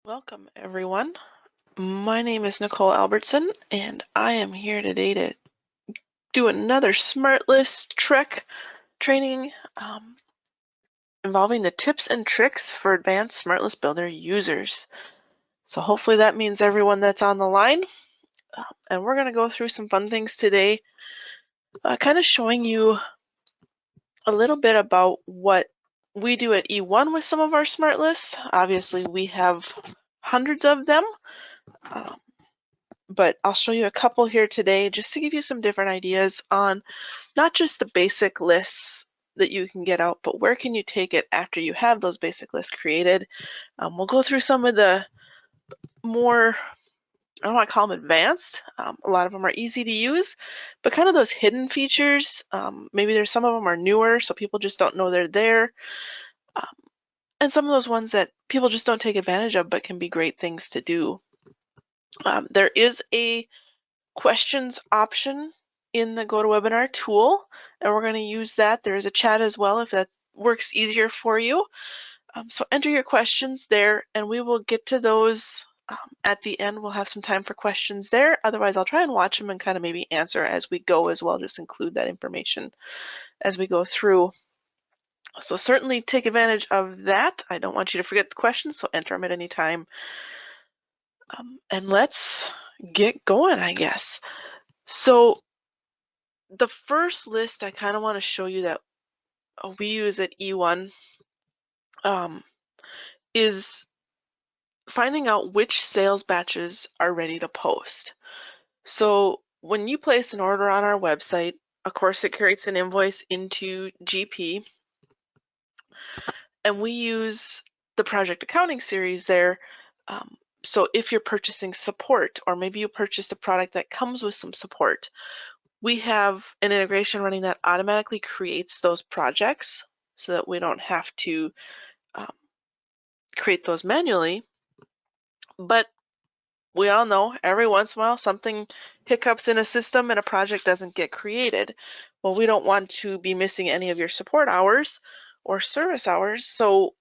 Welcome, everyone. My name is Nicole Albertson, and I am here today to do another SmartList training involving the tips and tricks for advanced SmartList Builder users. So hopefully that means everyone that's on the line. And we're going to go through some fun things today, kind of showing you a little bit about what we do at eOne with some of our SmartLists. Obviously, we have hundreds of them. But I'll show you a couple here today just to give you some different ideas on not just the basic lists that you can get out, but where can you take it after you have those basic lists created. We'll go through some of the more, I don't want to call them advanced. A lot of them are easy to use, but kind of those hidden features. Maybe there's some of them are newer, so people just don't know they're there. And some of those ones that people just don't take advantage of, but can be great things to do. There is a questions option in the GoToWebinar tool, and we're going to use that. There is a chat as well if that works easier for you. So enter your questions there, and we will get to those at the end. We'll have some time for questions there. Otherwise, I'll try and watch them and kind of maybe answer as we go as well. Just include that information as we go through. So certainly take advantage of that. I don't want you to forget the questions, so enter them at any time. And let's get going, I guess. So the first list I kind of want to show you that we use at eOne is finding out which sales batches are ready to post. So when you place an order on our website, of course it creates an invoice into GP, and we use the project accounting series there. So if you're purchasing support, or maybe you purchased a product that comes with some support, we have an integration running that automatically creates those projects so that we don't have to create those manually. But we all know every once in a while something hiccups in a system and a project doesn't get created. Well, we don't want to be missing any of your support hours or service hours, so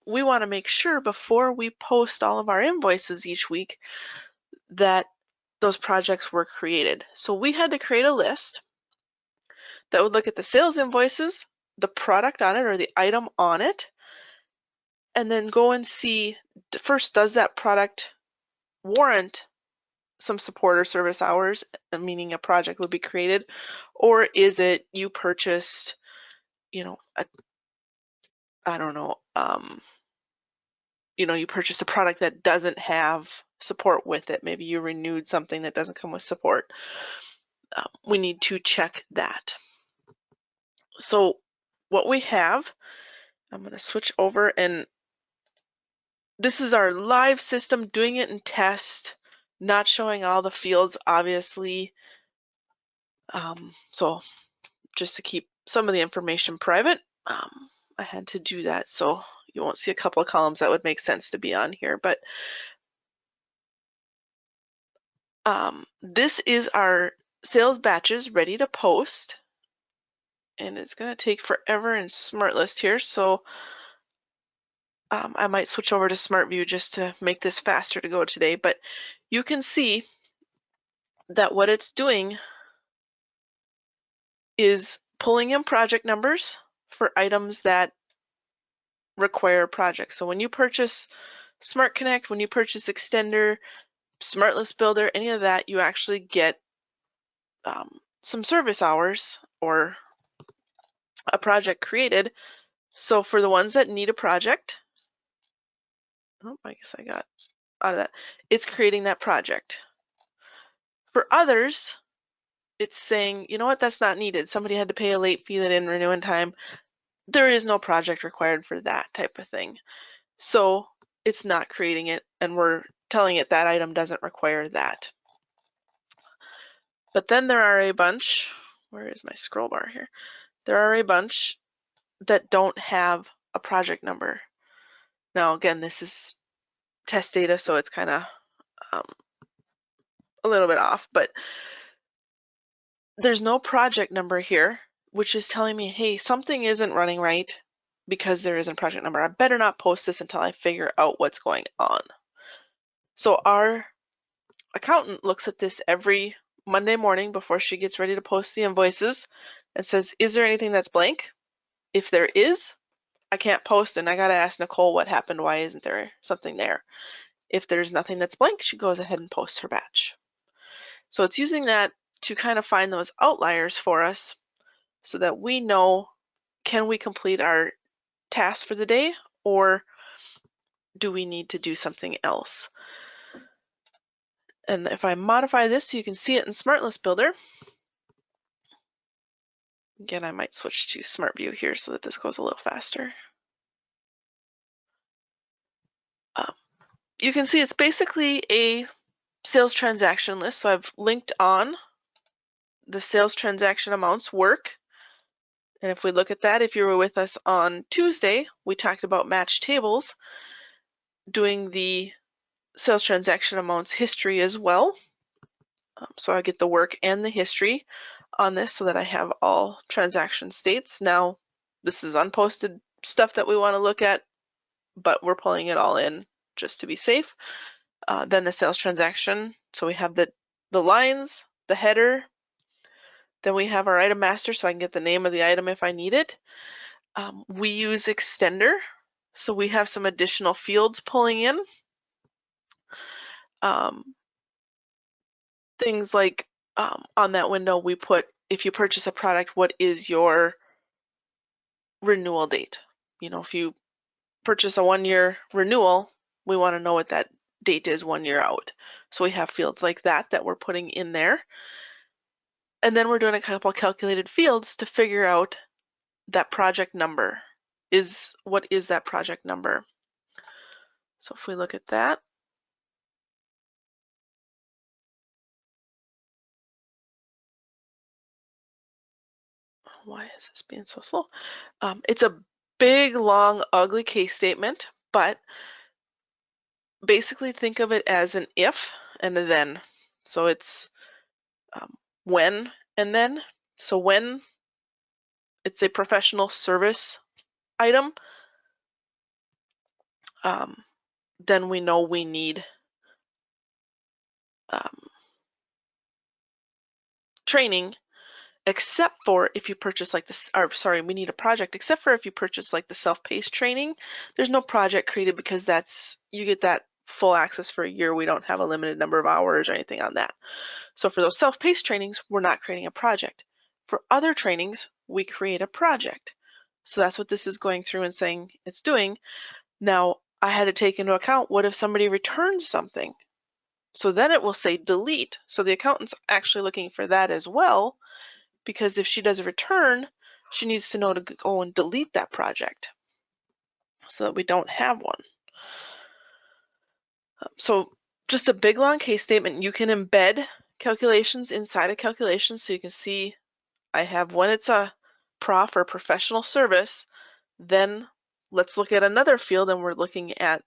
we want to make sure before we post all of our invoices each week that those projects were created. So we had to create a list that would look at the sales invoices, the product on it or the item on it, and then go and see first, does that product warrant some support or service hours, meaning a project would be created, or is it you purchased, you purchased a product that doesn't have support with it. Maybe you renewed something that doesn't come with support. We need to check that. So what we have, I'm going to switch over, and this is our live system doing it in test, not showing all the fields, obviously. So just to keep some of the information private, I had to do that. So you won't see a couple of columns that would make sense to be on here. But this is our sales batches ready to post. And it's going to take forever in SmartList here. So I might switch over to SmartView just to make this faster to go today. But you can see that what it's doing is pulling in project numbers for items that require projects. So when you purchase Smart Connect, when you purchase Extender, SmartList Builder, any of that, you actually get some service hours or a project created. So for the ones that need a project, I guess I got out of that, it's creating that project. For others, it's saying, you know what, that's not needed. Somebody had to pay a late fee that didn't renew in time. There is no project required for that type of thing. So it's not creating it, and we're telling it that item doesn't require that. But then there are a bunch, where is my scroll bar here? There are a bunch that don't have a project number. Now, again, this is test data, so it's kind of a little bit off, but there's no project number here, which is telling me, hey, something isn't running right because there isn't a project number. I better not post this until I figure out what's going on. So our accountant looks at this every Monday morning before she gets ready to post the invoices and says, is there anything that's blank? If there is, I can't post and I gotta ask Nicole what happened, why isn't there something there? If there's nothing that's blank, she goes ahead and posts her batch. So it's using that to kind of find those outliers for us so that we know, can we complete our task for the day or do we need to do something else? And if I modify this so you can see it in SmartList Builder, again, I might switch to Smart View here so that this goes a little faster. You can see it's basically a sales transaction list. So I've linked on the sales transaction amounts work. And if we look at that, if you were with us on Tuesday, we talked about match tables, doing the sales transaction amounts history as well. So I get the work and the history on this so that I have all transaction states. Now, this is unposted stuff that we want to look at, but we're pulling it all in just to be safe. Then the sales transaction. So we have the lines, the header. Then we have our item master so I can get the name of the item if I need it. We use extender. So we have some additional fields pulling in. Things like on that window, we put, if you purchase a product, what is your renewal date? You know, if you purchase a 1-year renewal, we want to know what that date is 1 year out. So we have fields like that that we're putting in there. And then we're doing a couple calculated fields to figure out that project number. What is that project number? So if we look at that, why is this being so slow? It's a big, long, ugly case statement, but basically think of it as an if and a then. So it's when and then. So when it's a professional service item, then we know we need training, except for if you purchase like this, or sorry, we need a project, except for if you purchase like the self-paced training. There's no project created because you get that full access for a year. We don't have a limited number of hours or anything on that. So for those self-paced trainings, we're not creating a project. For other trainings, we create a project. So that's what this is going through and saying it's doing. Now, I had to take into account, what if somebody returns something? So then it will say delete. So the accountant's actually looking for that as well, because if she does a return, she needs to know to go and delete that project so that we don't have one. So just a big long case statement. You can embed calculations inside of calculations, so you can see I have when it's a prof or professional service. Then let's look at another field, and we're looking at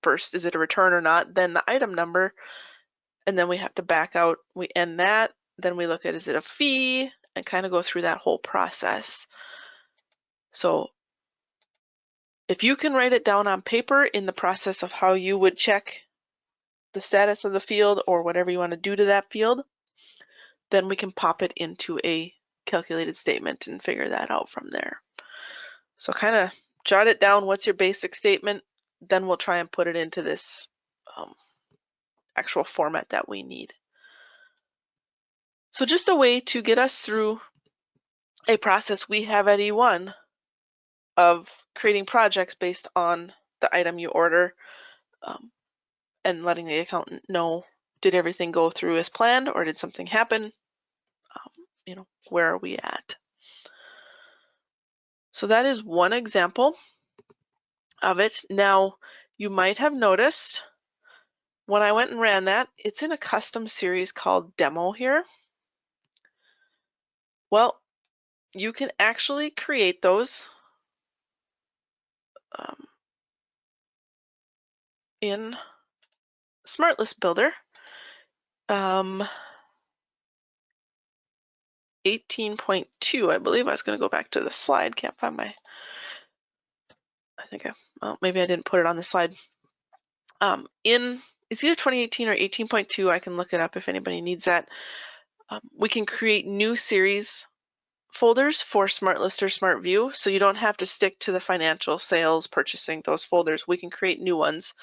first, is it a return or not? Then the item number, and then we have to back out. We end that. Then we look at, is it a fee, and kind of go through that whole process. So if you can write it down on paper in the process of how you would check the status of the field or whatever you want to do to that field, then we can pop it into a calculated statement and figure that out from there. So kind of jot it down, what's your basic statement, then we'll try and put it into this actual format that we need. So just a way to get us through a process we have at eOne of creating projects based on the item you order, and letting the accountant know, did everything go through as planned or did something happen? You know, where are we at? So that is one example of it. Now, you might have noticed when I went and ran that, it's in a custom series called Demo here. Well, you can actually create those in SmartList Builder. 18.2, I believe. I was going to go back to the slide. Can't find my, well, maybe I didn't put it on the slide. It's either 2018 or 18.2. I can look it up if anybody needs that. We can create new series folders for SmartList or SmartView, so you don't have to stick to the financial, sales, purchasing, those folders. We can create new ones.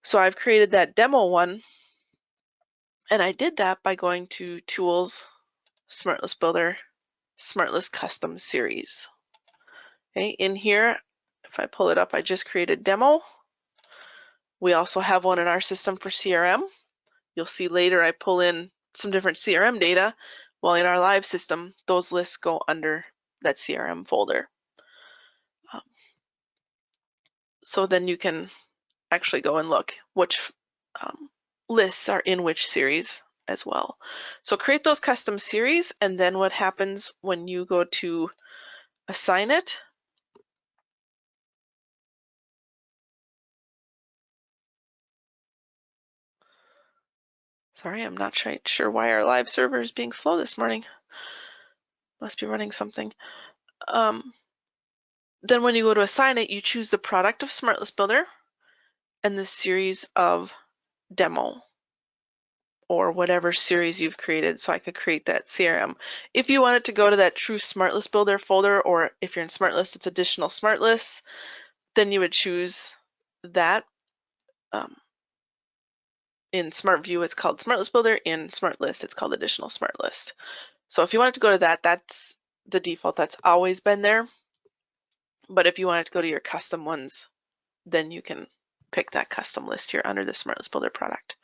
So I've created that demo one, and I did that by going to Tools, SmartList Builder, SmartList Custom Series. Okay, in here, if I pull it up, I just created demo. We also have one in our system for CRM. You'll see later I pull in some different CRM data. Well, in our live system, those lists go under that CRM folder. So then you can actually go and look which lists are in which series as well. So create those custom series, and then what happens when you go to assign it, sorry, I'm not sure why our live server is being slow this morning. Must be running something. Then when you go to assign it, you choose the product of SmartList Builder and the series of demo, or whatever series you've created. So I could create that CRM. If you wanted to go to that true SmartList Builder folder, or if you're in SmartList, it's additional SmartLists, then you would choose that. In SmartView, it's called SmartList Builder. In SmartList, it's called additional SmartList. So if you wanted to go to that, that's the default. That's always been there. But if you wanted to go to your custom ones, then you can pick that custom list here under the SmartList Builder product.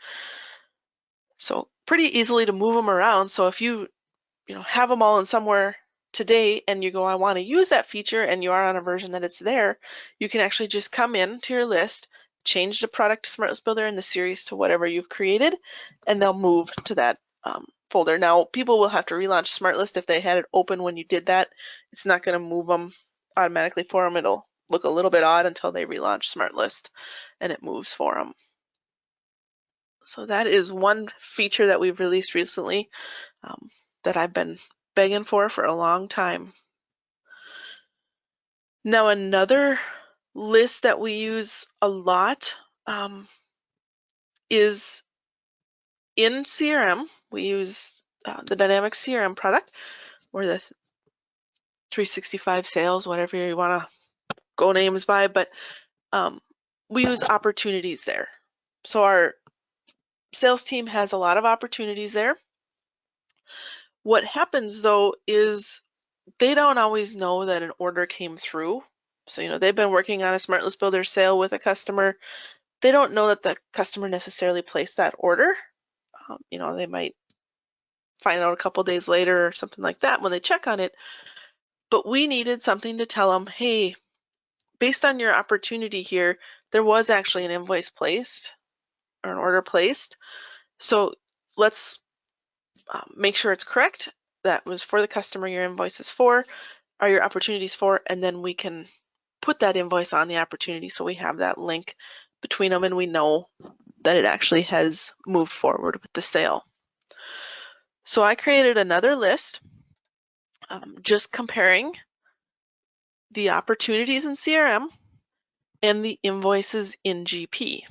So pretty easily to move them around. So if you have them all in somewhere today and you go, I want to use that feature, and you are on a version that it's there, you can actually just come in to your list, change the product to SmartList Builder and the series to whatever you've created, and they'll move to that folder. Now, people will have to relaunch SmartList if they had it open when you did that. It's not going to move them automatically for them. It'll look a little bit odd until they relaunch SmartList and it moves for them. So that is one feature that we've released recently that I've been begging for a long time. Now, another list that we use a lot is in CRM. We use the Dynamic CRM product, or the 365 sales, whatever you want to go names by, but we use opportunities there. So our sales team has a lot of opportunities there. What happens though is they don't always know that an order came through. So they've been working on a SmartList Builder sale with a customer. They don't know that the customer necessarily placed that order. They might find out a couple days later or something like that when they check on it. But we needed something to tell them, hey, based on your opportunity here, there was actually an invoice placed or an order placed. So let's make sure it's correct. That was for the customer your invoice is for, are your opportunities for, and then we can put that invoice on the opportunity so we have that link between them and we know that it actually has moved forward with the sale. So I created another list just comparing the opportunities in CRM and the invoices in GP.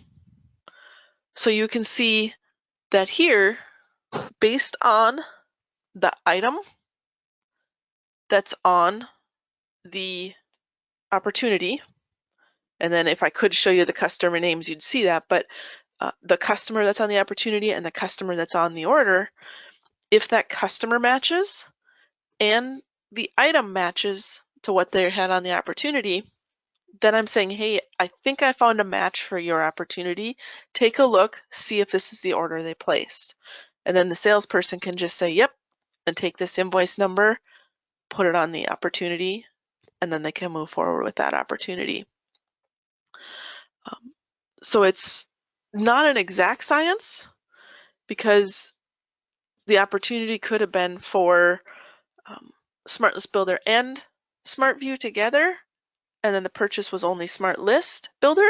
So you can see that here, based on the item that's on the opportunity, and then if I could show you the customer names, you'd see that, but the customer that's on the opportunity and the customer that's on the order, if that customer matches and the item matches to what they had on the opportunity, then I'm saying, hey, I think I found a match for your opportunity. Take a look, see if this is the order they placed. And then the salesperson can just say, yep, and take this invoice number, put it on the opportunity, and then they can move forward with that opportunity. So it's not an exact science, because the opportunity could have been for SmartList Builder and SmartView together, and then the purchase was only SmartList Builder.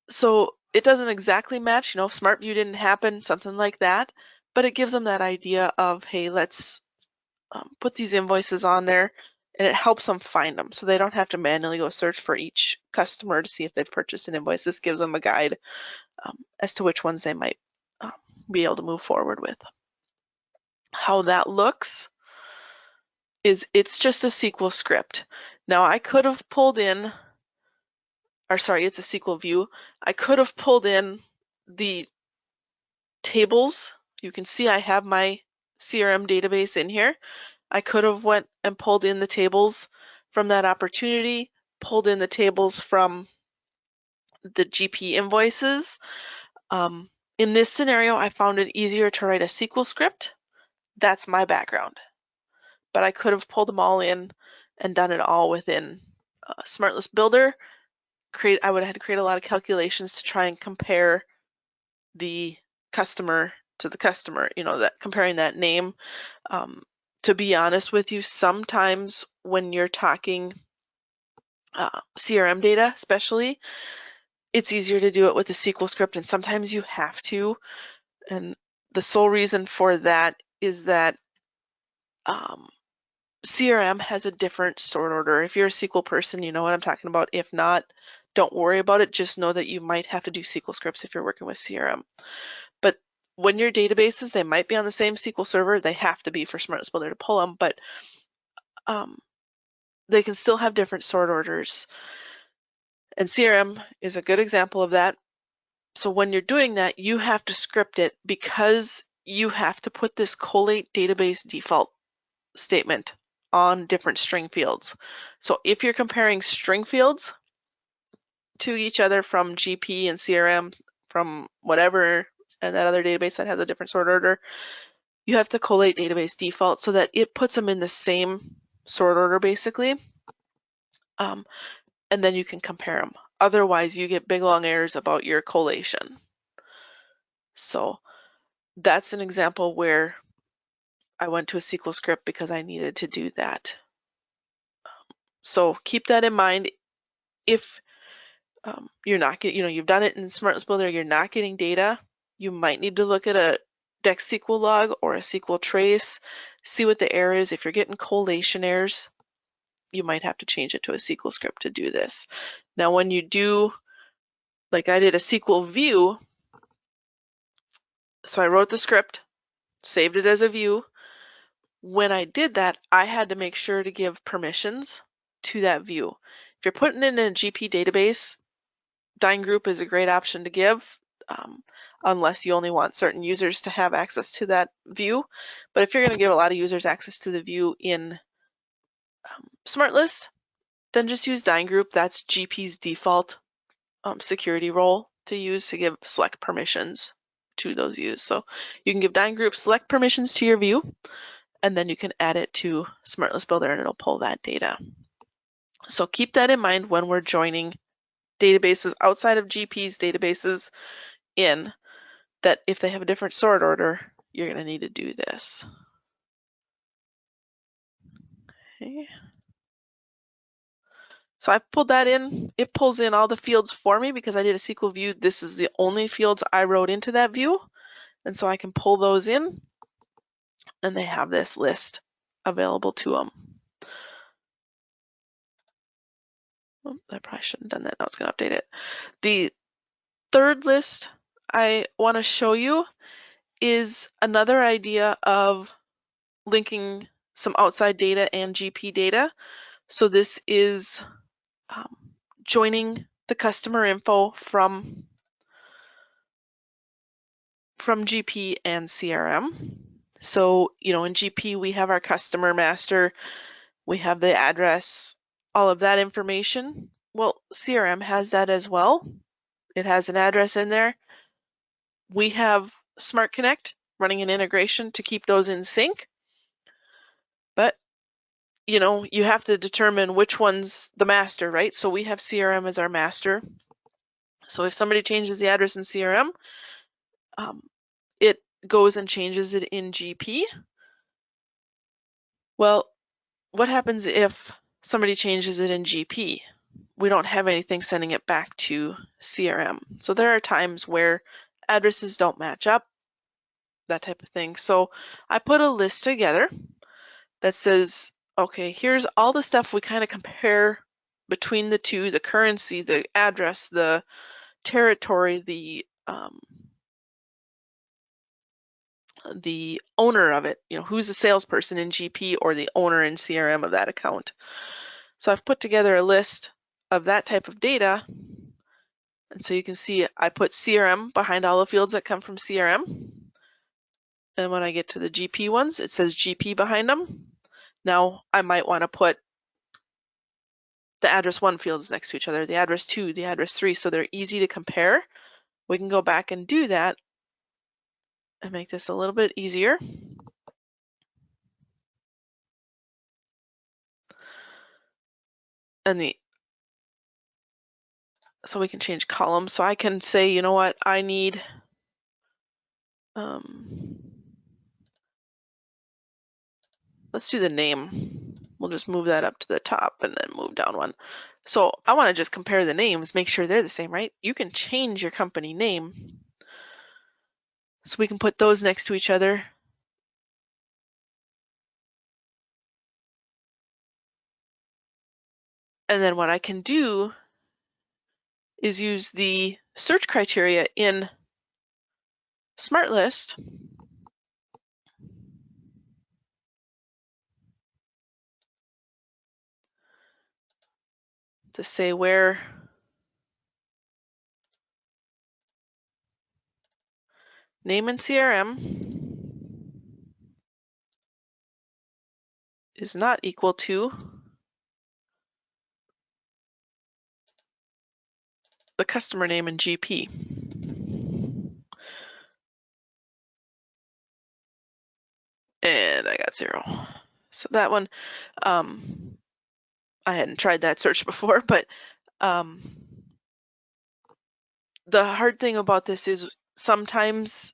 So it doesn't exactly match, SmartView didn't happen, something like that, but it gives them that idea of, hey, let's put these invoices on there and it helps them find them so they don't have to manually go search for each customer to see if they've purchased an invoice. This gives them a guide as to which ones they might be able to move forward with. How that looks is it's just a SQL script. Now I could have pulled in, or sorry, it's a SQL view. I could have pulled in the tables. You can see I have my CRM database in here. I could have went and pulled in the tables from that opportunity, pulled in the tables from the GP invoices. In this scenario, I found it easier to write a SQL script. That's my background. But I could have pulled them all in and done it all within SmartList Builder. I would have had to create a lot of calculations to try and compare the customer to the customer, that comparing that name. To be honest with you, sometimes when you're talking CRM data, especially, it's easier to do it with a SQL script, and sometimes you have to. And the sole reason for that is that CRM has a different sort order. If you're a SQL person, you know what I'm talking about. If not, don't worry about it. Just know that you might have to do SQL scripts if you're working with CRM. But when your databases, they might be on the same SQL server. They have to be for SmartList Builder to pull them, but they can still have different sort orders. And CRM is a good example of that. So when you're doing that, you have to script it because you have to put this collate database default statement on different string fields. So if you're comparing string fields to each other from GP and CRM, from whatever, and that other database that has a different sort order, you have to collate database default so that it puts them in the same sort order basically. And then you can compare them. Otherwise, you get big long errors about your collation. So that's an example where I went to a SQL script because I needed to do that. So keep that in mind. If you're not getting, you've done it in SmartList Builder, you're not getting data, you might need to look at a Dex SQL log or a SQL trace, see what the error is. If you're getting collation errors, you might have to change it to a SQL script to do this. Now, when you do, like I did a SQL view, so I wrote the script, saved it as a view. When I did that, I had to make sure to give permissions to that view. If you're putting it in a GP database, Dine Group is a great option to give, unless you only want certain users to have access to that view. But if you're going to give a lot of users access to the view in SmartList, then just use Dine Group. That's GP's default security role to use to give select permissions to those views. So you can give Dine Group select permissions to your view, and then you can add it to SmartList Builder and it'll pull that data. So keep that in mind when we're joining databases outside of GP's databases in, that if they have a different sort order, you're going to need to do this. Okay. So I pulled that in. It pulls in all the fields for me because I did a SQL view. This is the only fields I wrote into that view. And so I can pull those in and they have this list available to them. Oh, I probably shouldn't have done that. Now it's going to update it. The third list I want to show you is another idea of linking some outside data and GP data. So this is joining the customer info from GP and CRM. So, in GP we have our customer master, we have the address, all of that information. Well, CRM has that as well. It has an address in there. We have Smart Connect running an integration to keep those in sync. But, you have to determine which one's the master, right? So we have CRM as our master. So if somebody changes the address in CRM, it goes and changes it in GP. Well, what happens if somebody changes it in GP? We don't have anything sending it back to CRM. So there are times where addresses don't match up, that type of thing. So I put a list together that says Okay, here's all the stuff we kind of compare between the two: the currency, the address, the territory, the owner of it, who's the salesperson in GP or the owner in CRM of that account. So I've put together a list of that type of data. And so you can see I put CRM behind all the fields that come from CRM. And when I get to the GP ones, it says GP behind them. Now I might want to put the address 1 fields next to each other, the address 2, the address 3, so they're easy to compare. We can go back and do that and make this a little bit easier. And so we can change columns. So I can say, you know what, I need let's do the name. We'll just move that up to the top and then move down one. So I want to just compare the names, make sure they're the same, right? You can change your company name. So we can put those next to each other. And then what I can do is use the search criteria in SmartList to say where name in CRM is not equal to the customer name in GP. And I got 0. So that one, I hadn't tried that search before, but the hard thing about this is sometimes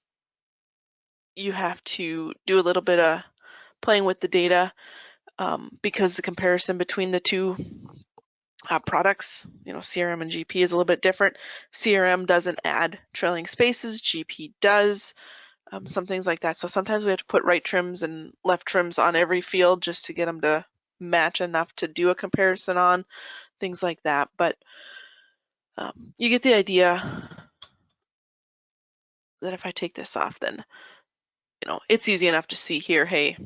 you have to do a little bit of playing with the data because the comparison between the two products, CRM and GP is a little bit different. CRM doesn't add trailing spaces, GP does, some things like that. So sometimes we have to put right trims and left trims on every field just to get them to match enough to do a comparison on, things like that. But you get the idea that if I take this off, then it's easy enough to see here, hey,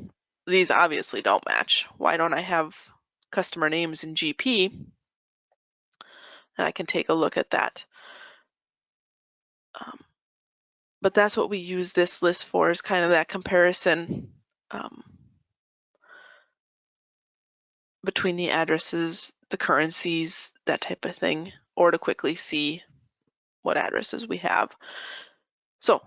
these obviously don't match. Why don't I have customer names in GP? And I can take a look at that. But that's what we use this list for, is kind of that comparison between the addresses, the currencies, that type of thing, or to quickly see what addresses we have. So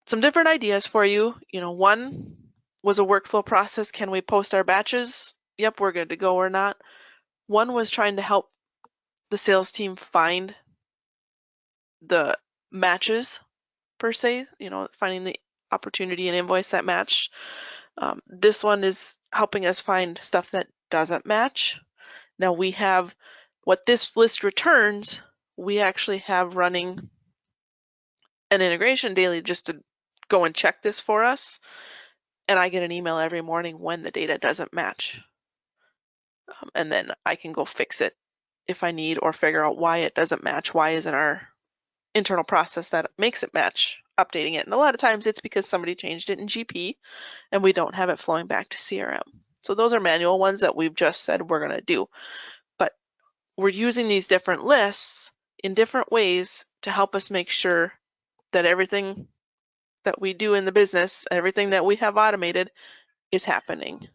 some different ideas for you. One was a workflow process. Can we post our batches? Yep, we're good to go or not. One was trying to help the sales team find the matches per se, finding the opportunity and invoice that matched. This one is helping us find stuff that doesn't match. Now we have what this list returns, we actually have running an integration daily just to go and check this for us. And I get an email every morning when the data doesn't match. And then I can go fix it if I need, or figure out why it doesn't match. Why isn't our internal process that makes it match updating it? And a lot of times it's because somebody changed it in GP and we don't have it flowing back to CRM. So those are manual ones that we've just said we're going to do. But we're using these different lists in different ways to help us make sure that everything that we do in the business, everything that we have automated, is happening.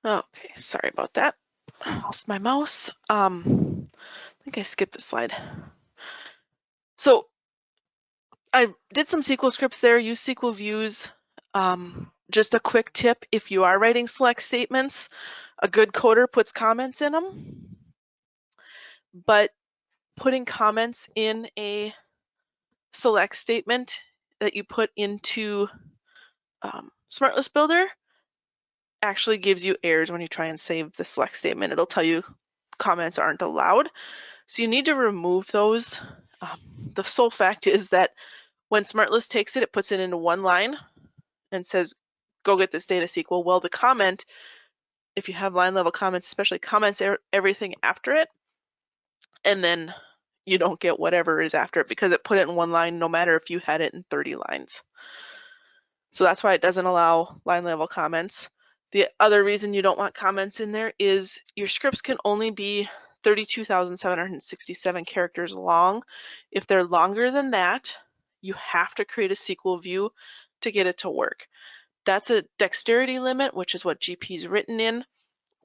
Okay, sorry about that. I lost my mouse. I think I skipped a slide. So I did some SQL scripts there, use SQL views. Just a quick tip, if you are writing select statements, A good coder puts comments in them, but putting comments in a select statement that you put into SmartList Builder actually gives you errors when you try and save the select statement. It'll tell you comments aren't allowed. So you need to remove those. The sole fact is that when SmartList takes it, it puts it into one line and says, go get this data SQL. Well, the comment, if you have line level comments, especially comments everything after it, and then you don't get whatever is after it because it put it in one line no matter if you had it in 30 lines. So that's why it doesn't allow line level comments. The other reason you don't want comments in there is your scripts can only be 32,767 characters long. If they're longer than that, you have to create a SQL view to get it to work. That's a dexterity limit, which is what GP is written in.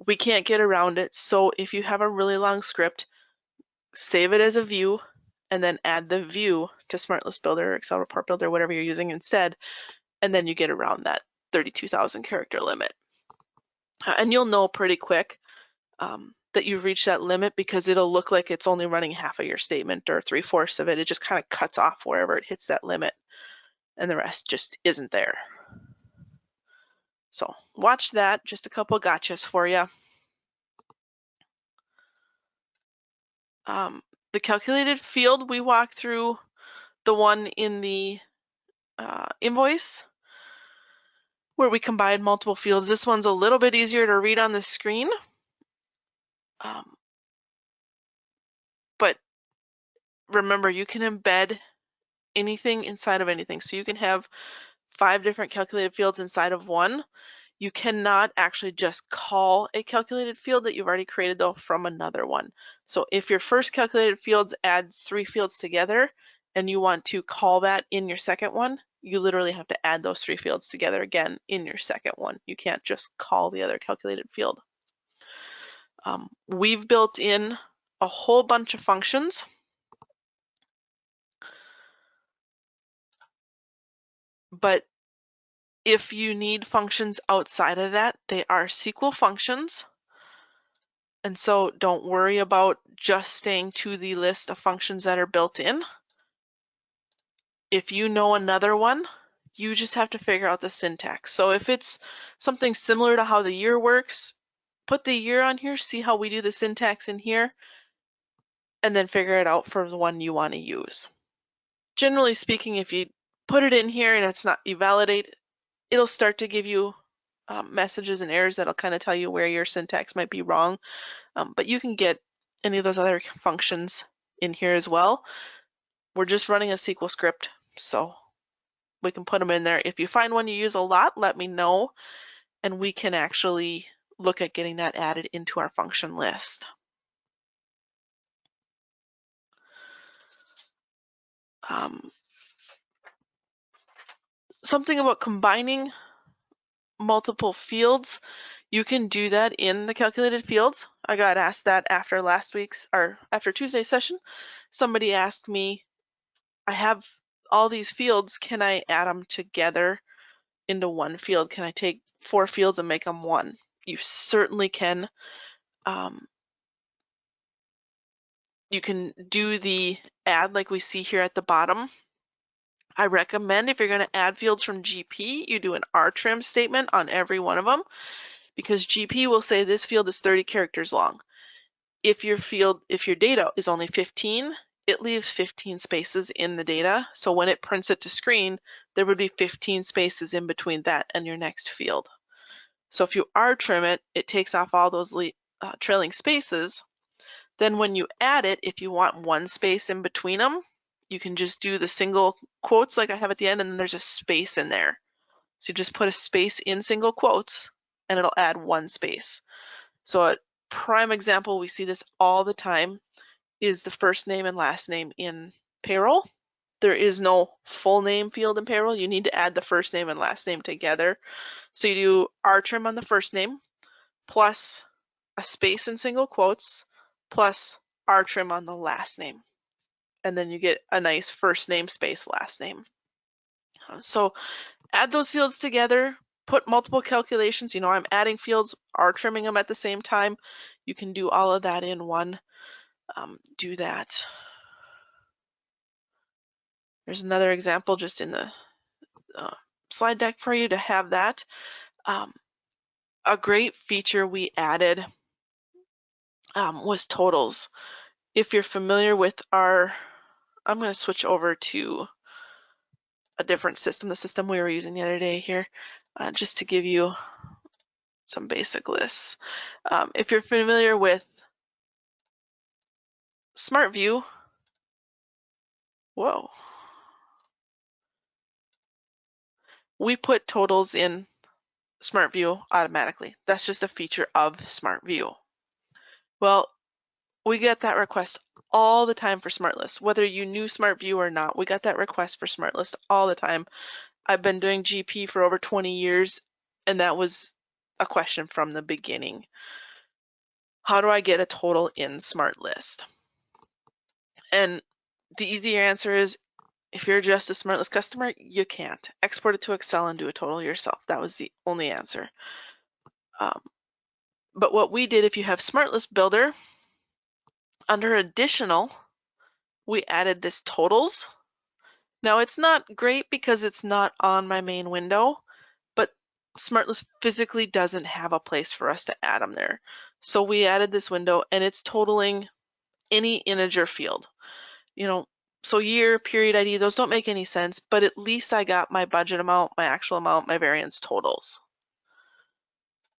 We can't get around it. So if you have a really long script, save it as a view and then add the view to SmartList Builder, Excel Report Builder, whatever you're using instead, and then you get around that 32,000 character limit. And you'll know pretty quick that you've reached that limit because it'll look like it's only running half of your statement or 3/4 of it. It just kind of cuts off wherever it hits that limit and the rest just isn't there. So watch that, just a couple gotchas for you. The calculated field, we walked through the one in the invoice where we combined multiple fields. This one's a little bit easier to read on the screen. But remember, you can embed anything inside of anything. So you can have 5 different calculated fields inside of one. You cannot actually just call a calculated field that you've already created though from another one. So if your first calculated fields adds 3 fields together and you want to call that in your second one, you literally have to add those 3 fields together again in your second one. You can't just call the other calculated field. We've built in a whole bunch of functions. But if you need functions outside of that, they are SQL functions. And so don't worry about just staying to the list of functions that are built in. If you know another one, you just have to figure out the syntax. So if it's something similar to how the year works, put the year on here, see how we do the syntax in here, and then figure it out for the one you want to use. Generally speaking, if you put it in here and it's not, you validate, it'll start to give you messages and errors that'll kind of tell you where your syntax might be wrong. But you can get any of those other functions in here as well. We're just running a SQL script, so we can put them in there. If you find one you use a lot, let me know, and we can actually look at getting that added into our function list. Something about combining multiple fields, you can do that in the calculated fields. I got asked that after last week's, or after Tuesday's session. Somebody asked me, I have all these fields, can I add them together into one field? Can I take 4 fields and make them one? You certainly can. You can do the add like we see here at the bottom. I recommend if you're going to add fields from GP, you do an rtrim statement on every one of them, because GP will say this field is 30 characters long. If your data is only 15, it leaves 15 spaces in the data. So when it prints it to screen, there would be 15 spaces in between that and your next field. So if you rtrim it, it takes off all those trailing spaces. Then when you add it, if you want one space in between them, you can just do the single quotes like I have at the end, and then there's a space in there. So you just put a space in single quotes and it'll add one space. So a prime example, we see this all the time, is the first name and last name in payroll. There is no full name field in payroll. You need to add the first name and last name together. So you do rtrim on the first name plus a space in single quotes plus rtrim on the last name. And then you get a nice first name space last name. So add those fields together. put multiple calculations, I'm adding fields or trimming them at the same time, you can do all of that in one. Do that. There's another example just in the slide deck for you to have that. A great feature we added was totals. If you're familiar with I'm going to switch over to a different system, the system we were using the other day here, just to give you some basic lists. If you're familiar with SmartView, whoa, we put totals in SmartView automatically. That's just a feature of SmartView. Well, we get that request all the time for SmartList. Whether you knew SmartView or not, we got that request for SmartList all the time. I've been doing GP for over 20 years, and that was a question from the beginning. How do I get a total in SmartList? And the easier answer is, if you're just a SmartList customer, you can't. Export it to Excel and do a total yourself. That was the only answer. But what we did, if you have SmartList Builder, under Additional, we added this totals. Now it's not great because it's not on my main window, but SmartList physically doesn't have a place for us to add them there. So we added this window and it's totaling any integer field. So year, period ID, those don't make any sense, but at least I got my budget amount, my actual amount, my variance totals.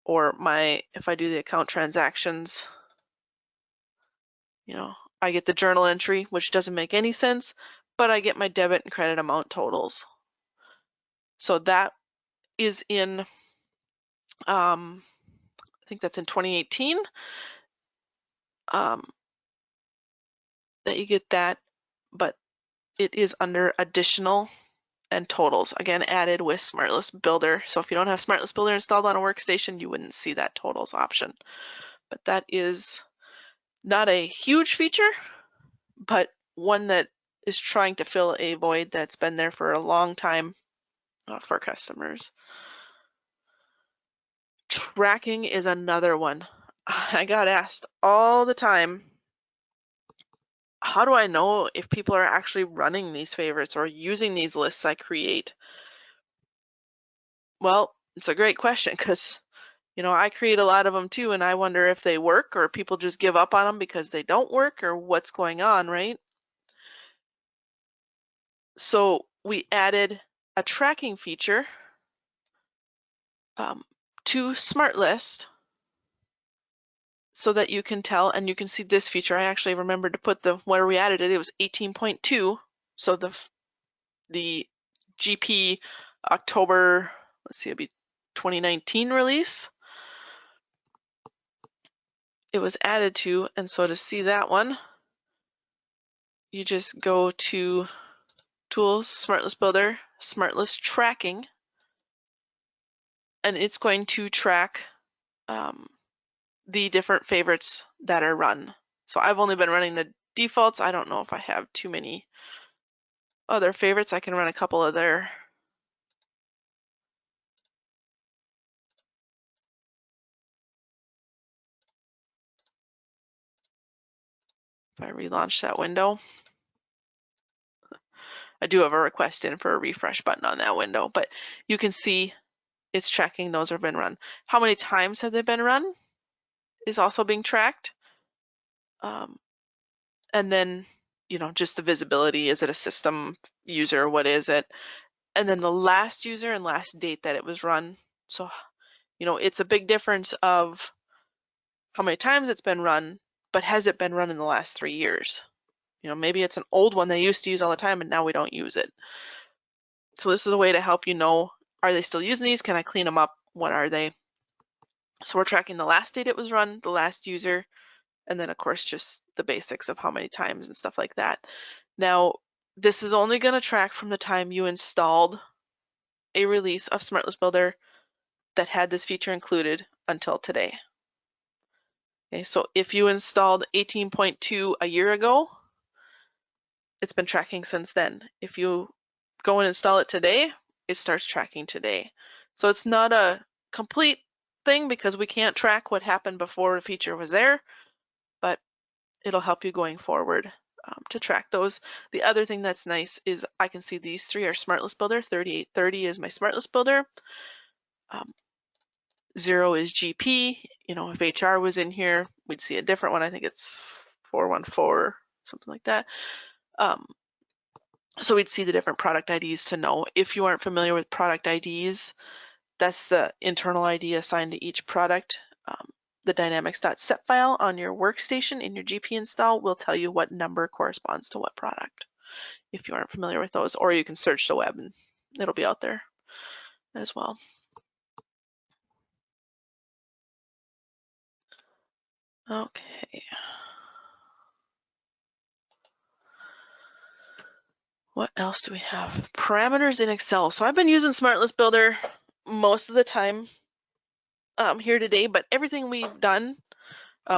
Or if I do the account transactions, I get the journal entry, which doesn't make any sense, but I get my debit and credit amount totals. So that is in, I think that's in 2018, that you get that, but it is under Additional and Totals, again added with SmartList Builder. So if you don't have SmartList Builder installed on a workstation, you wouldn't see that totals option. But that is not a huge feature, but one that is trying to fill a void that's been there for a long time for customers. Tracking is another one. I got asked all the time, how do I know if people are actually running these favorites or using these lists I create? Well, it's a great question because, I create a lot of them too, and I wonder if they work or people just give up on them because they don't work or what's going on, right? So we added a tracking feature to SmartList so that you can tell, and you can see this feature. I actually remembered to put where we added it. It was 18.2. So the GP October, let's see, it'd be 2019 release. It was added to, and so to see that one, you just go to Tools, SmartList Builder, SmartList Tracking, and it's going to track the different favorites that are run. So I've only been running the defaults. I don't know if I have too many other favorites. I can run a couple of there. If I relaunch that window, I do have a request in for a refresh button on that window, but you can see it's tracking those have been run. How many times have they been run is also being tracked. And then, just the visibility. Is it a system user? What is it? And then the last user and last date that it was run. So, it's a big difference of how many times it's been run, but has it been run in the last 3 years? Maybe it's an old one they used to use all the time and now we don't use it. So this is a way to help you know, are they still using these? Can I clean them up? What are they? So we're tracking the last date it was run, the last user, and then of course just the basics of how many times and stuff like that. Now, this is only going to track from the time you installed a release of SmartList Builder that had this feature included until today. Okay, so if you installed 18.2 a year ago, it's been tracking since then. If you go and install it today, it starts tracking today. So it's not a complete thing because we can't track what happened before a feature was there, but it'll help you going forward to track those. The other thing that's nice is I can see these three are SmartList Builder. 3830 is my SmartList Builder. 0 is GP. You know, if HR was in here, we'd see a different one. I think it's 414, something like that. So we'd see the different product IDs to know. If you aren't familiar with product IDs, that's the internal ID assigned to each product. The dynamics.set file on your workstation in your GP install will tell you what number corresponds to what product, if you aren't familiar with those, or you can search the web and it'll be out there as well. Okay. What else do we have? Parameters in Excel. So I've been using SmartList Builder most of the time here today, but everything we've done,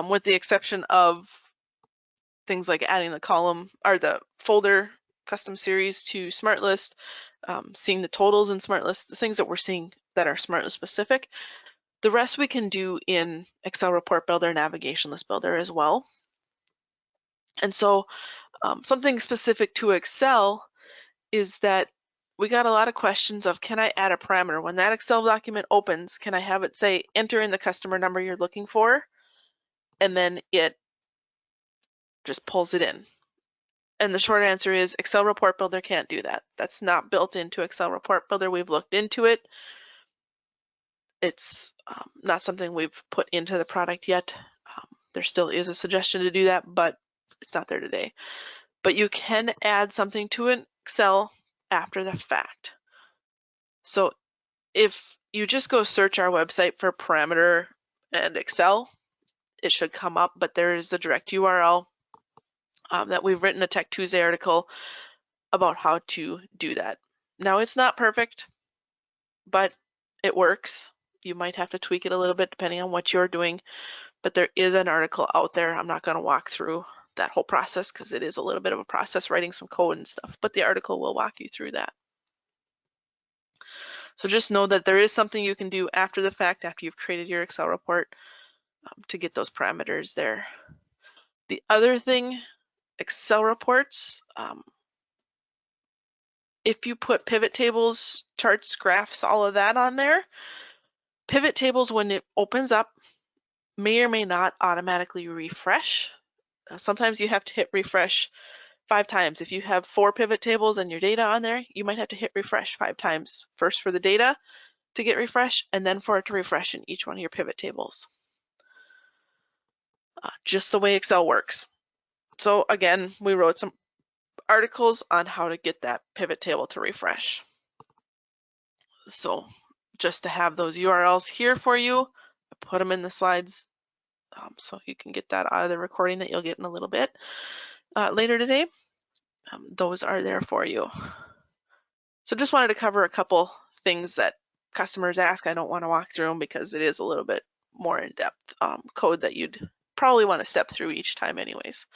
with the exception of things like adding the column or the folder custom series to SmartList, seeing the totals in SmartList, the things that we're seeing that are SmartList specific, the rest we can do in Excel Report Builder, Navigation List Builder as well. And so something specific to Excel is that we got a lot of questions of, can I add a parameter? When that Excel document opens, can I have it say, enter in the customer number you're looking for? And then it just pulls it in. And the short answer is Excel Report Builder can't do that. That's not built into Excel Report Builder. We've looked into it. It's not something we've put into the product yet. There still is a suggestion to do that, but it's not there today. But you can add something to an Excel after the fact. So if you just go search our website for parameter and Excel, it should come up, but there is the direct URL that we've written a Tech Tuesday article about how to do that. Now it's not perfect, but it works. You might have to tweak it a little bit depending on what you're doing, but there is an article out there. I'm not going to walk through that whole process because it is a little bit of a process writing some code and stuff, but the article will walk you through that. So just know that there is something you can do after the fact, after you've created your Excel report, to get those parameters there. The other thing, Excel reports, if you put pivot tables, charts, graphs, all of that on there, pivot tables, when it opens up, may or may not automatically refresh. Sometimes you have to hit refresh 5 times. If you have 4 pivot tables and your data on there, you might have to hit refresh 5 times. First for the data to get refreshed, and then for it to refresh in each one of your pivot tables. Just the way Excel works. So again, we wrote some articles on how to get that pivot table to refresh. So just to have those URLs here for you, I put them in the slides so you can get that out of the recording that you'll get in a little bit later today. Those are there for you. So just wanted to cover a couple things that customers ask. I don't want to walk through them because it is a little bit more in-depth code that you'd probably want to step through each time anyways.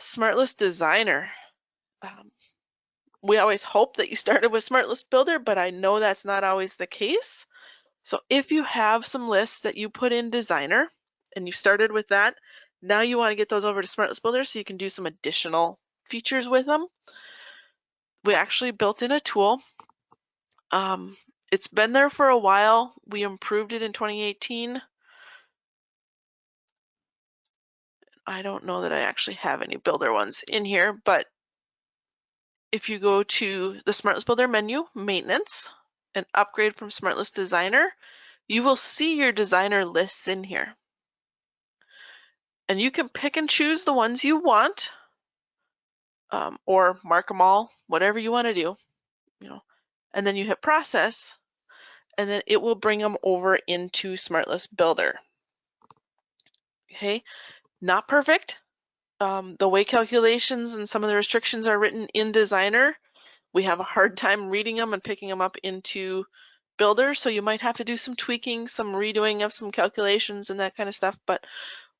SmartList Designer. We always hope that you started with SmartList Builder, but I know that's not always the case. So if you have some lists that you put in Designer and you started with that, now you want to get those over to SmartList Builder so you can do some additional features with them. We actually built in a tool. It's been there for a while. We improved it in 2018. I don't know that I actually have any builder ones in here, but if you go to the SmartList Builder menu, Maintenance, and upgrade from SmartList Designer, you will see your designer lists in here. And you can pick and choose the ones you want, or mark them all, whatever you want to do, and then you hit process, and then it will bring them over into SmartList Builder. Okay, not perfect. The way calculations and some of the restrictions are written in Designer, we have a hard time reading them and picking them up into Builder, so you might have to do some tweaking, some redoing of some calculations and that kind of stuff, but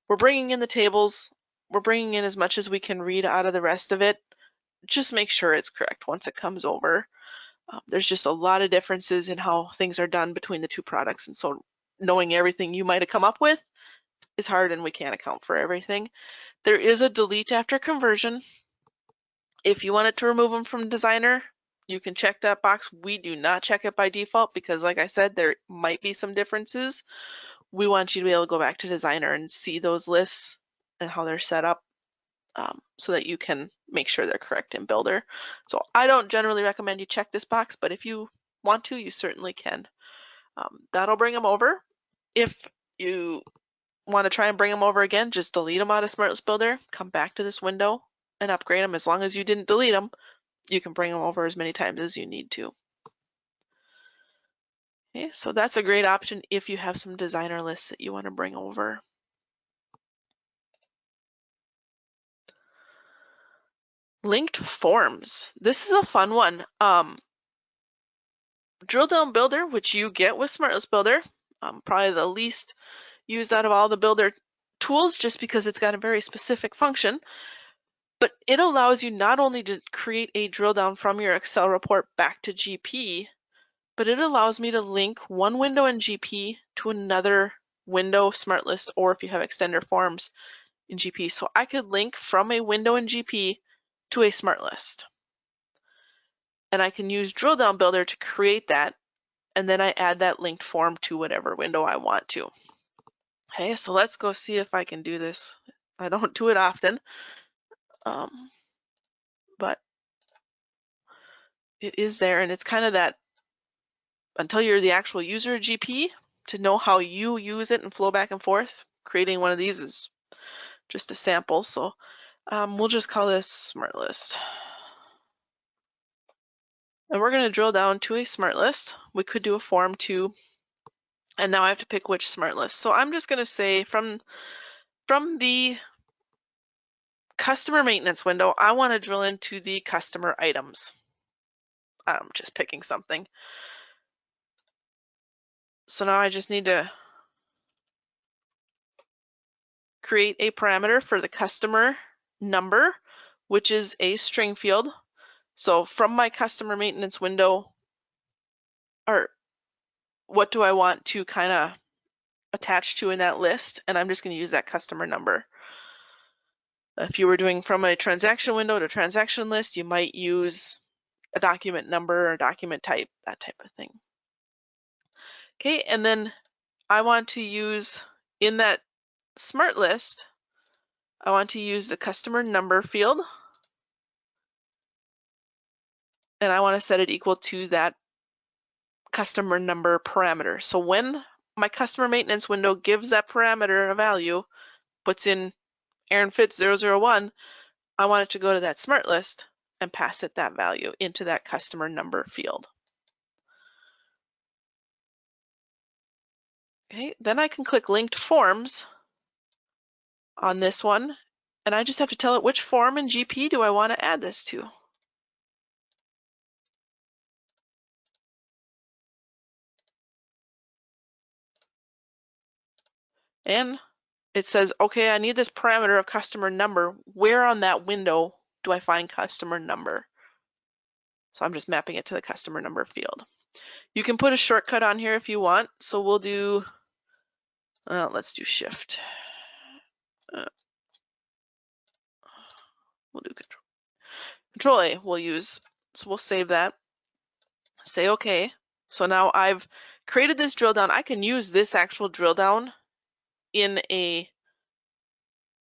we're bringing in the tables, we're bringing in as much as we can read out of the rest of it. Just make sure it's correct once it comes over. There's just a lot of differences in how things are done between the two products, and so knowing everything you might have come up with is hard, and we can't account for everything. There is a delete after conversion. If you wanted to remove them from Designer, you can check that box. We do not check it by default because, like I said, there might be some differences. We want you to be able to go back to Designer and see those lists and how they're set up, so that you can make sure they're correct in Builder. So I don't generally recommend you check this box, but if you want to, you certainly can. That'll bring them over. If you want to try and bring them over again, just delete them out of SmartList Builder, come back to this window and upgrade them. As long as you didn't delete them, you can bring them over as many times as you need to. Okay, so that's a great option if you have some designer lists that you want to bring over. Linked forms. This is a fun one. Drill down builder, which you get with SmartList Builder, probably the least used out of all the builder tools just because it's got a very specific function, but it allows you not only to create a drill down from your Excel report back to GP, but it allows me to link one window in GP to another window SmartList, or if you have extender forms in GP. So I could link from a window in GP to a SmartList. And I can use Drill Down Builder to create that, and then I add that linked form to whatever window I want to. Okay, so let's go see if I can do this. I don't do it often, but it is there, and it's kind of that, until you're the actual user of GP, to know how you use it and flow back and forth, creating one of these is just a sample. So we'll just call this SmartList. And we're going to drill down to a SmartList. We could do a form too. And now I have to pick which SmartList. So I'm just going to say from the customer maintenance window, I want to drill into the customer items. I'm just picking something. So now I just need to create a parameter for the customer number, which is a string field. So from my customer maintenance window, or what do I want to kind of attach to in that list? And I'm just going to use that customer number. If you were doing from a transaction window to transaction list, you might use a document number or document type, that type of thing. Okay, and then I want to use, in that smart list, I want to use the customer number field, and I want to set it equal to that customer number parameter. So when my customer maintenance window gives that parameter a value, puts in Aaron Fitz 001, I want it to go to that smart list and pass it that value into that customer number field. Okay, then I can click linked forms on this one, and I just have to tell it which form in GP do I want to add this to. And it says, okay, I need this parameter of customer number. Where on that window do I find customer number? So I'm just mapping it to the customer number field. You can put a shortcut on here if you want. So we'll do, let's do shift. We'll do control A we'll use. So we'll save that. Say okay. So now I've created this drill down. I can use this actual drill down in a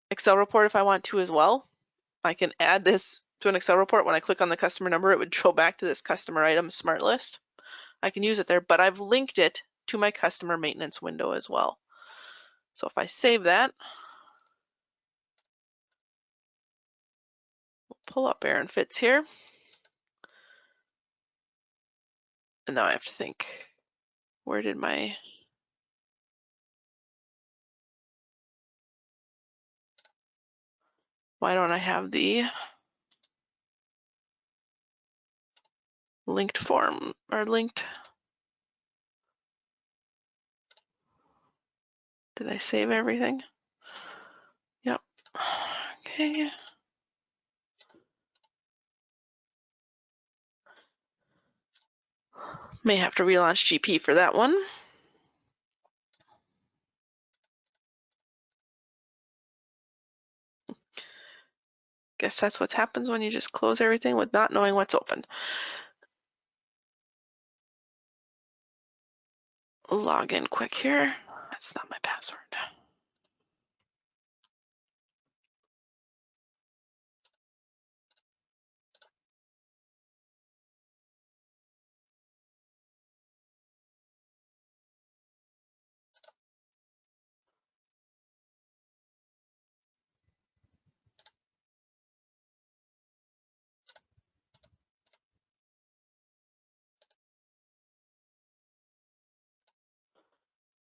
Excel report if I want to as well. I can add this to an Excel report. When I click on the customer number, it would drill back to this customer item smart list. I can use it there, but I've linked it to my customer maintenance window as well. So if I save that, we'll pull up Aaron Fitz here. And now I have to think, where did my, why don't I have the linked form or linked, did I save everything? Yep. Okay. May have to relaunch GP for that one. Guess that's what happens when you just close everything with not knowing what's open. Log in quick here. That's not my password.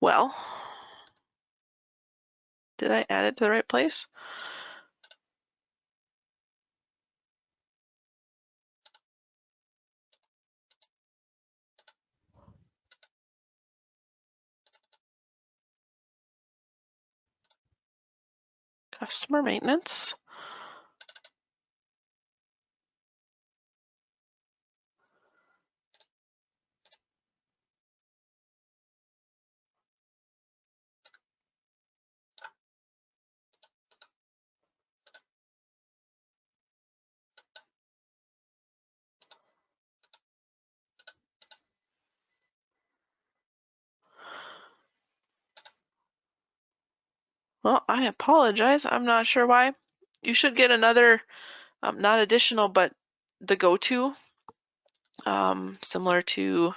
Well, did I add it to the right place? Customer maintenance. Well, I apologize. I'm not sure why. You should get another, not additional, but the go-to, similar to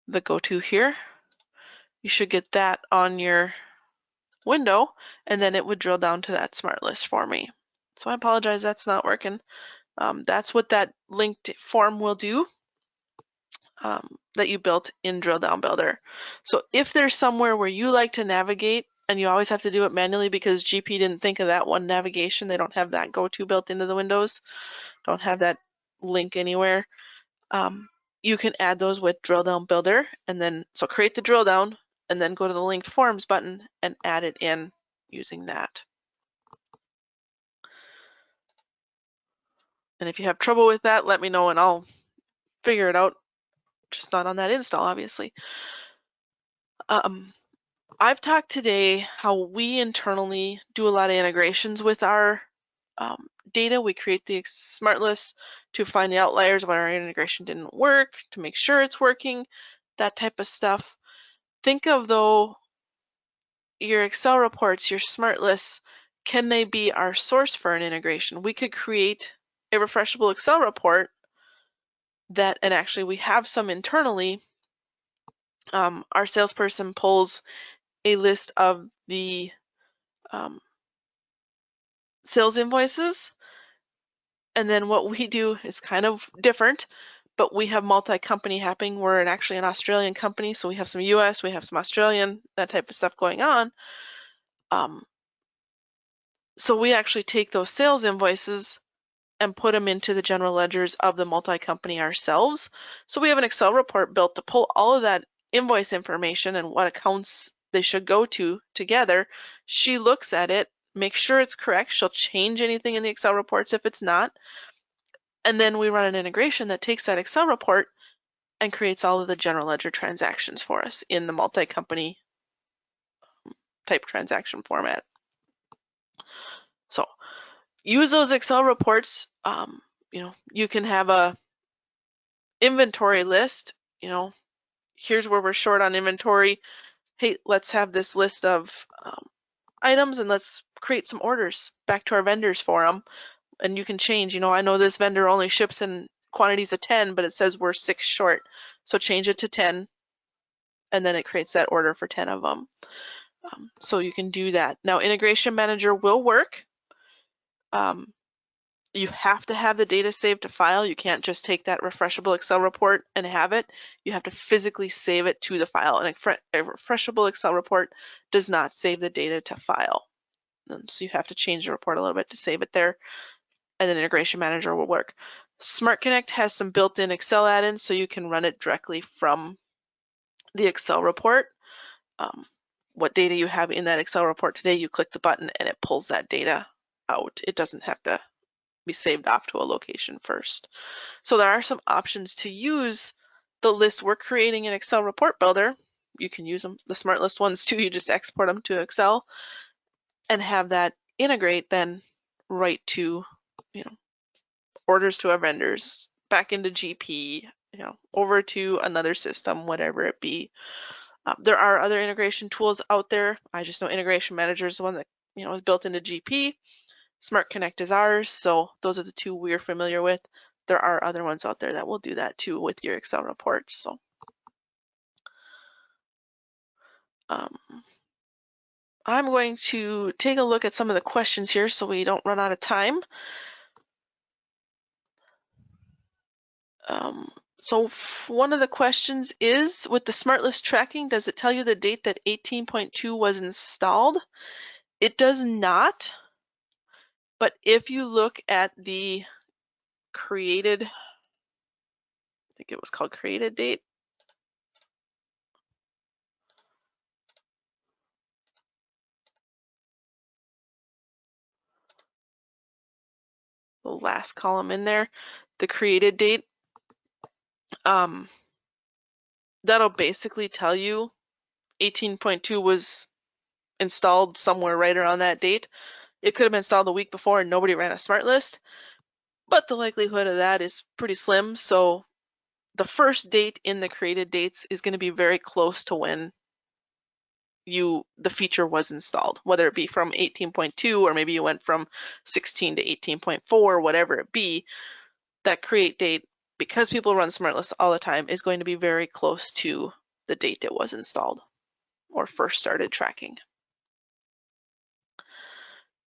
the go-to here. You should get that on your window, and then it would drill down to that smart list for me. So I apologize, that's not working. That's what that linked form will do, that you built in Drill Down Builder. So if there's somewhere where you like to navigate and you always have to do it manually because GP didn't think of that one navigation, they don't have that go-to built into the windows, don't have that link anywhere, you can add those with Drill Down Builder, and then so create the drill down and then go to the linked forms button and add it in using that. And if you have trouble with that, let me know and I'll figure it out. Just not on that install, obviously. I've talked today how we internally do a lot of integrations with our data. We create the smart list to find the outliers when our integration didn't work, to make sure it's working, that type of stuff. Think of, though, your Excel reports, your smart lists, can they be our source for an integration? We could create a refreshable Excel report that, and actually we have some internally. Our salesperson pulls a list of the sales invoices, and then what we do is kind of different, but we have multi-company happening. We're actually an Australian company, so we have some US, we have some Australian, that type of stuff going on. So we actually take those sales invoices and put them into the general ledgers of the multi-company ourselves. So we have an Excel report built to pull all of that invoice information and what accounts they should go to together. She looks at it, makes sure it's correct. She'll change anything in the Excel reports if it's not. And then we run an integration that takes that Excel report and creates all of the general ledger transactions for us in the multi-company type transaction format. So use those Excel reports. You can have a inventory list. Here's where we're short on inventory. Hey, let's have this list of items and let's create some orders back to our vendors for them. And you can change, I know this vendor only ships in quantities of 10, but it says we're 6 short. So change it to 10, and then it creates that order for 10 of them. So you can do that. Now, Integration Manager will work. You have to have the data saved to file. You can't just take that refreshable Excel report and have it. You have to physically save it to the file. And a refreshable Excel report does not save the data to file. So you have to change the report a little bit to save it there, and then Integration Manager will work. Smart Connect has some built-in Excel add-ins, so you can run it directly from the Excel report. What data you have in that Excel report today, you click the button and it pulls that data out. It doesn't have to be saved off to a location first. So there are some options to use the lists we're creating in Excel Report Builder. You can use them, the SmartList ones too. You just export them to Excel and have that integrate then right to, orders to our vendors, back into GP, over to another system, whatever it be. There are other integration tools out there. I just know Integration Manager is the one that is built into GP. Smart Connect is ours, so those are the two we're familiar with. There are other ones out there that will do that too with your Excel reports. So I'm going to take a look at some of the questions here so we don't run out of time. So one of the questions is, with the SmartList tracking, does it tell you the date that 18.2 was installed? It does not, but if you look at the created, I think it was called created date. The last column in there, the created date, that'll basically tell you 18.2 was installed somewhere right around that date. It could have been installed the week before and nobody ran a SmartList, but the likelihood of that is pretty slim. So the first date in the created dates is going to be very close to when the feature was installed, whether it be from 18.2 or maybe you went from 16 to 18.4, whatever it be. That create date, because people run SmartList all the time, is going to be very close to the date it was installed or first started tracking.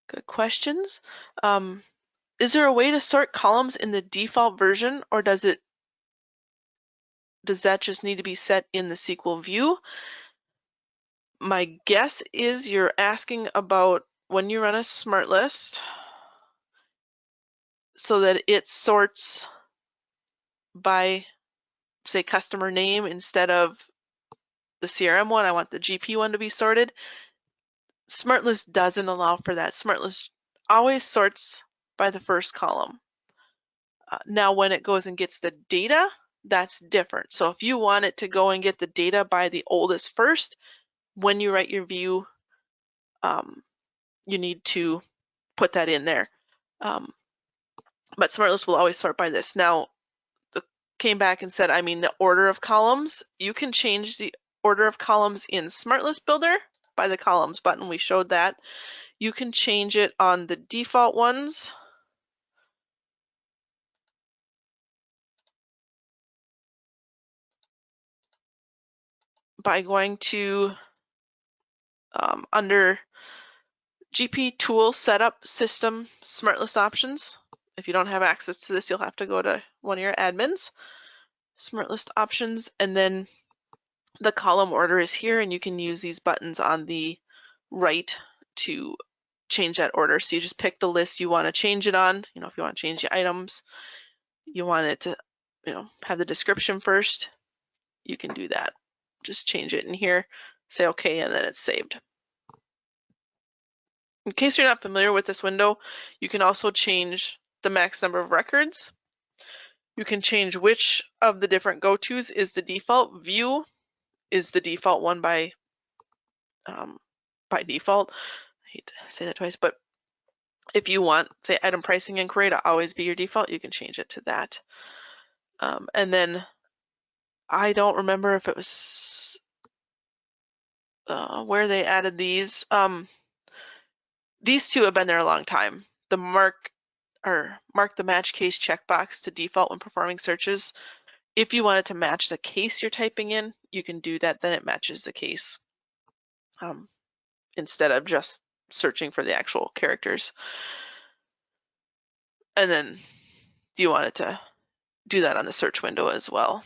Good questions. Is there a way to sort columns in the default version, or does that just need to be set in the SQL view? My guess is you're asking about when you run a SmartList so that it sorts by, say, customer name instead of the CRM one. I want the GP one to be sorted. SmartList doesn't allow for that. SmartList always sorts by the first column. Now when it goes and gets the data, that's different. So if you want it to go and get the data by the oldest first, when you write your view, you need to put that in there. But SmartList will always sort by this. Now, came back and said, the order of columns, you can change the order of columns in SmartList Builder by the columns button. We showed that. You can change it on the default ones. By going to under GP Tool Setup System SmartList Options. If you don't have access to this, you'll have to go to one of your admins. SmartList Options, and then the column order is here, and you can use these buttons on the right to change that order. So you just pick the list you want to change it on. If you want to change the items, you want it to, have the description first, you can do that. Just change it in here, say okay, and then it's saved. In case you're not familiar with this window, you can also change the max number of records. You can change which of the different go-tos is the default. View is the default one by default. I hate to say that twice, but if you want, say, item pricing inquiry to always be your default, you can change it to that. And then I don't remember if it was where they added these. These two have been there a long time. The mark the match case checkbox to default when performing searches. If you want it to match the case you're typing in, you can do that. Then it matches the case instead of just searching for the actual characters. And then do you want it to do that on the search window as well?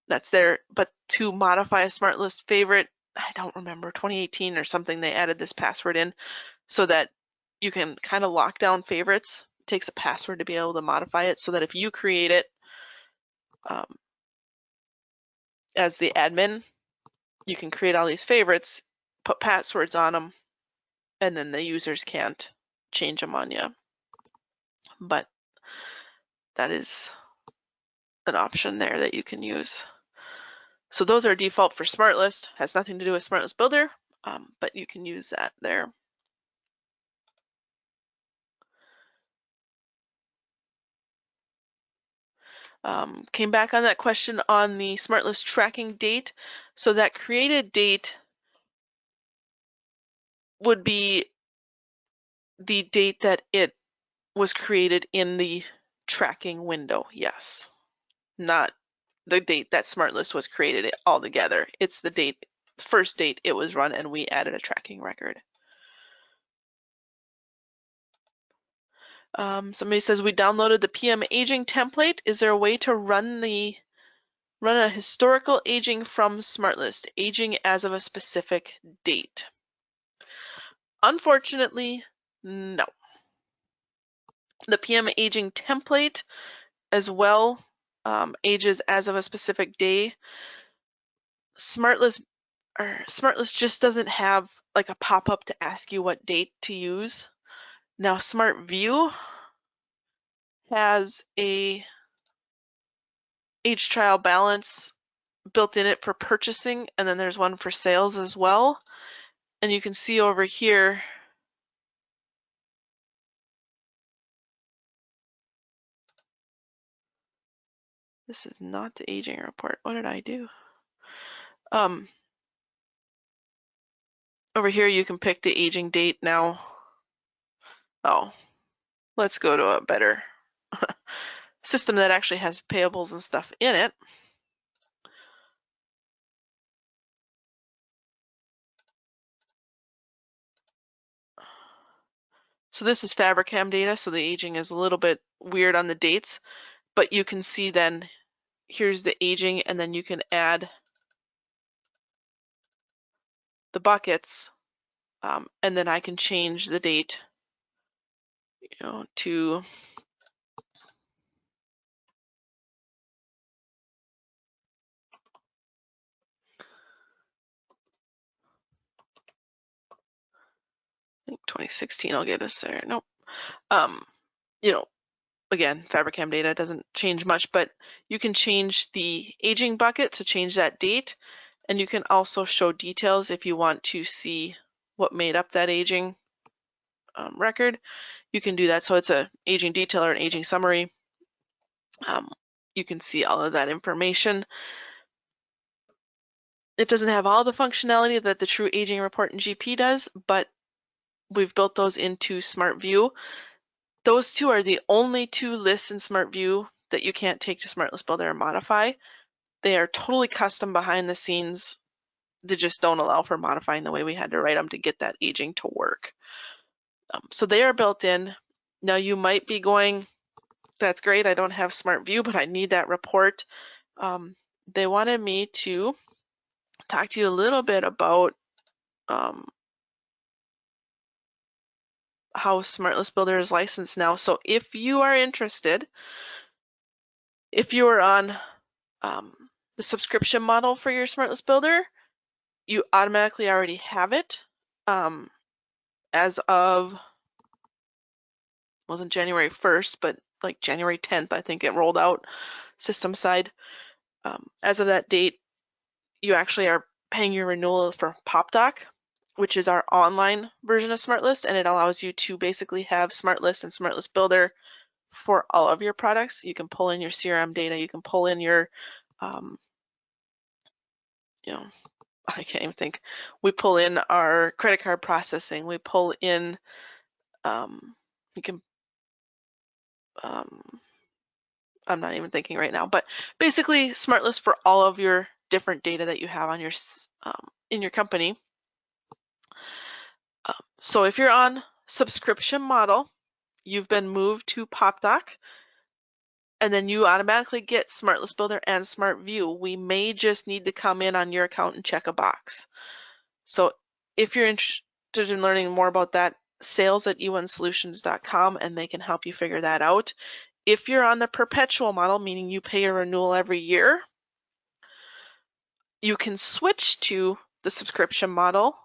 That's there. But to modify a SmartList favorite, I don't remember, 2018 or something, they added this password in so that you can kind of lock down favorites. It takes a password to be able to modify it, so that if you create it as the admin, you can create all these favorites, put passwords on them, and then the users can't change them on you. but that is an option there that you can use. So those are default for SmartList. Has nothing to do with SmartList Builder, but you can use that there. Came back on that question on the SmartList tracking date. So that created date would be the date that it was created in the tracking window, yes. Not the date that SmartList was created altogether. It's the date, first date it was run, and we added a tracking record. Somebody says we downloaded the PM aging template. Is there a way to run a historical aging from SmartList, aging as of a specific date? Unfortunately, no. The PM aging template as well ages as of a specific day. SmartList just doesn't have like a pop-up to ask you what date to use. Now SmartView has a age trial balance built in it for purchasing, and then there's one for sales as well. And you can see over here, this is not the aging report. What did I do? Over here you can pick the aging date now. Oh, let's go to a better system that actually has payables and stuff in it. So this is Fabricam data, so the aging is a little bit weird on the dates, but you can see then here's the aging, and then you can add the buckets, and then I can change the date, to I think 2016 will get us there. Nope. Again, Fabricam data doesn't change much, but you can change the aging bucket to change that date, and you can also show details if you want to see what made up that aging record. You can do that. So it's a aging detail or an aging summary. You can see all of that information. It doesn't have all the functionality that the true aging report in GP does, but we've built those into SmartView. Those two are the only two lists in SmartView that you can't take to SmartList Builder and modify. They are totally custom behind the scenes. They just don't allow for modifying the way we had to write them to get that aging to work. So they are built in. Now you might be going, that's great, I don't have SmartView, but I need that report. They wanted me to talk to you a little bit about how SmartList Builder is licensed now. So if you are interested, if you are on the subscription model for your SmartList Builder, you automatically already have it. As of, wasn't January 1st, but like January 10th, I think it rolled out system side. As of that date, you actually are paying your renewal for PopDoc, which is our online version of SmartList, and it allows you to basically have SmartList and SmartList Builder for all of your products. You can pull in your CRM data, you can pull in your, I can't even think. We pull in our credit card processing, we pull in, you can, I'm not even thinking right now, but basically SmartList for all of your different data that you have on your in your company. So if you're on subscription model, you've been moved to PopDoc, and then you automatically get SmartList Builder and SmartView. We may just need to come in on your account and check a box. So if you're interested in learning more about that, sales@eonesolutions.com, and they can help you figure that out. If you're on the perpetual model, meaning you pay a renewal every year, you can switch to the subscription model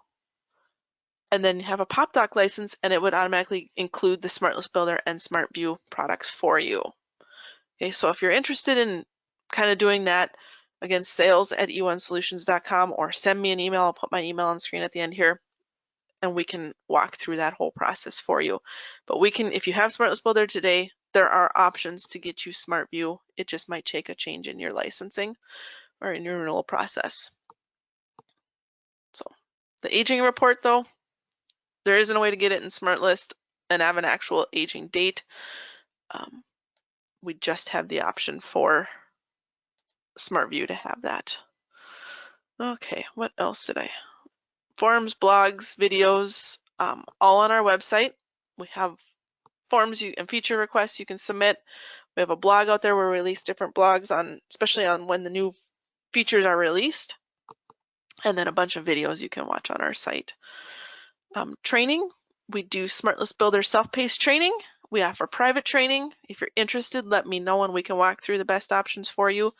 and then have a PopDoc license, and it would automatically include the SmartList Builder and SmartView products for you. Okay, so if you're interested in kind of doing that, again, sales@eonesolutions.com, or send me an email. I'll put my email on the screen at the end here, and we can walk through that whole process for you. But we can, if you have SmartList Builder today, there are options to get you SmartView. It just might take a change in your licensing or in your renewal process. So the aging report, though, there isn't a way to get it in SmartList and have an actual aging date. We just have the option for SmartView to have that. Okay, what else did I? Forums, blogs, videos, all on our website. We have forms and feature requests you can submit. We have a blog out there where we release different blogs on, especially on when the new features are released, and then a bunch of videos you can watch on our site. Training, we do SmartList Builder self-paced training. We offer private training. If you're interested, let me know and we can walk through the best options for you.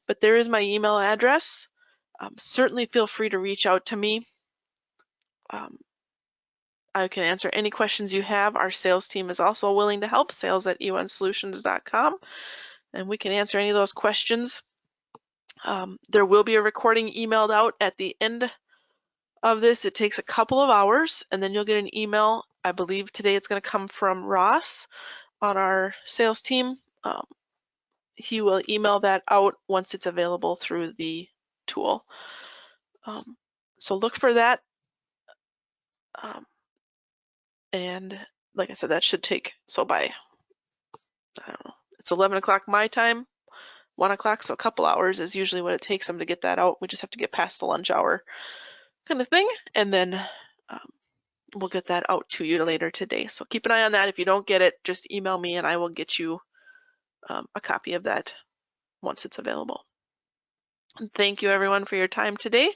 But there is my email address. Certainly feel free to reach out to me. I can answer any questions you have. Our sales team is also willing to help, sales@eonesolutions.com, and we can answer any of those questions. There will be a recording emailed out at the end of this. It takes a couple of hours, and then you'll get an email. I believe today it's going to come from Ross on our sales team. He will email that out once it's available through the tool. So look for that. And like I said, that should take, so by, I don't know, it's 11 o'clock my time, 1 o'clock, so a couple hours is usually what it takes them to get that out. We just have to get past the lunch hour kind of thing, and then we'll get that out to you later today. So keep an eye on that. If you don't get it, just email me and I will get you a copy of that once it's available. And thank you everyone for your time today.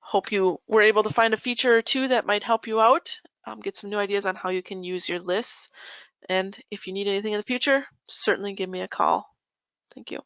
Hope you were able to find a feature or two that might help you out, get some new ideas on how you can use your lists. And if you need anything in the future, certainly give me a call. Thank you.